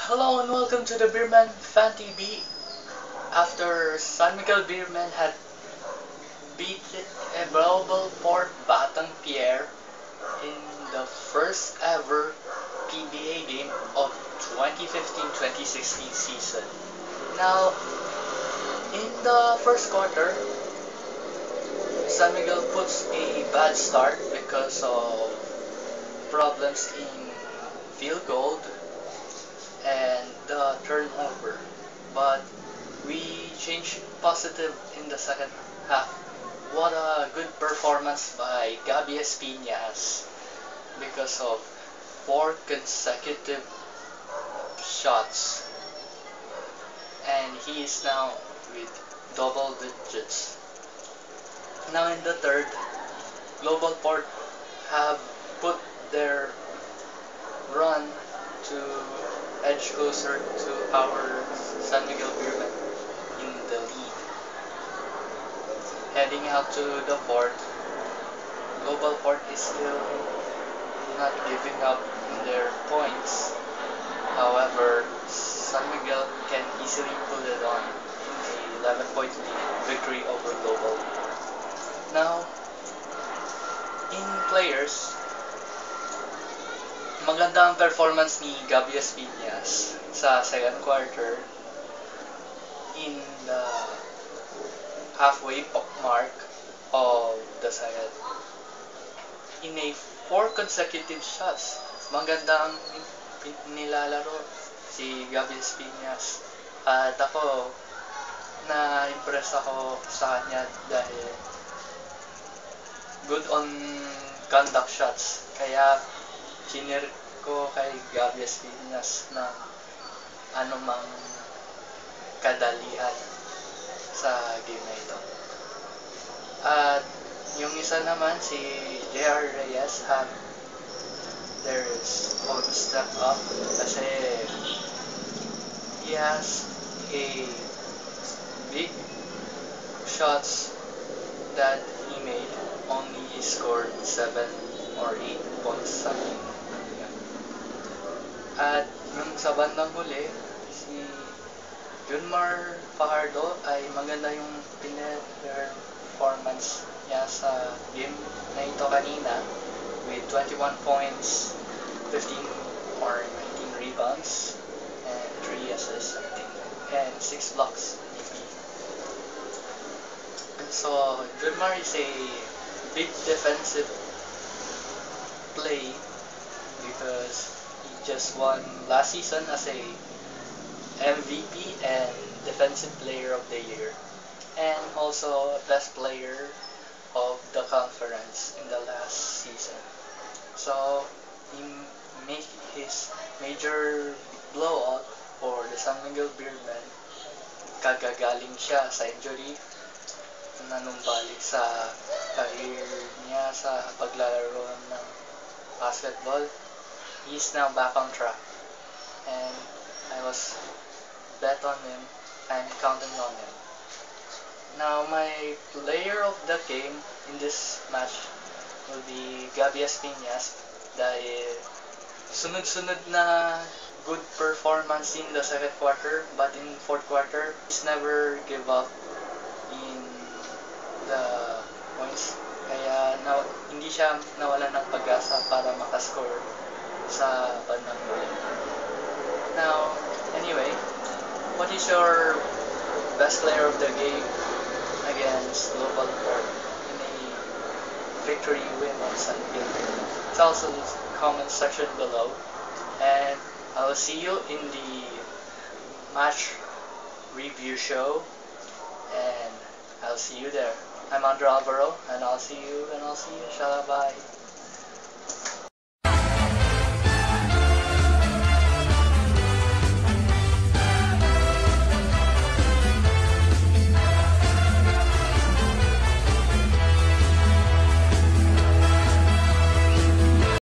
Hello and welcome to the Beerman Fan TV. After San Miguel Beerman had beat Ebrable Port Batang Pierre in the first ever PBA game of 2015-2016 season. Now, in the first quarter, San Miguel puts a bad start because of problems in field goal and the turnover, but we changed positive in the second half. What a good performance by Gabby Espinas because of 4 consecutive shots, and he is now with double digits. Now in the third, Global Port have put their run to edge closer to our San Miguel Beerman in the lead. Heading out to the fourth, Global Port is still not giving up in their points. However, San Miguel can easily pull it on in the 11-point victory over Global. Now, in players, maganda ang performance ni Gabby Espinas sa second quarter. In the halfway mark of the second, in a 4 consecutive shots, maganda ang nilalaro si Gabby Espinas. At ako, na-impress ako sa kanya dahil good on contact shots. Kaya chinir ko kay Gabby Espinas ng anumang kadalian sa game na ito. At yung isa naman, si JR Reyes, there's own step up kasi he has a big shots that he made. Only he scored 7 or 8 points something. At yung sa bandang huli, si Junmar Fajardo ay maganda yung performance niya sa game na ito kanina with 21 points, 15 or 19 rebounds, and 3 assists something, and 6 blocks maybe. And so Junmar is a big defensive play because he just won last season as a MVP and Defensive Player of the Year, and also Best Player of the conference in the last season. So he made his major blowout for the San Miguel Beerman. Kagagaling siya sa injury, nanumbalik sa career niya sa paglalaro ng basketball. He's now back on track, and I was bet on him and counting on him. Now my player of the game in this match will be Gabby Espinas dahil sunod-sunod na good performance in the second quarter, but in fourth quarter he's never give up in the points, kaya hindi siya nawalan ng pag-asa para makascore sa bandang huli. Now, anyway, what is your best player of the game against Global Port in a victory win on San Miguel? It's also in the comment section below, and I will see you in the match review show, and I'll see you there. I'm Andrew Alvaro, and I'll see you, Inshallah, bye.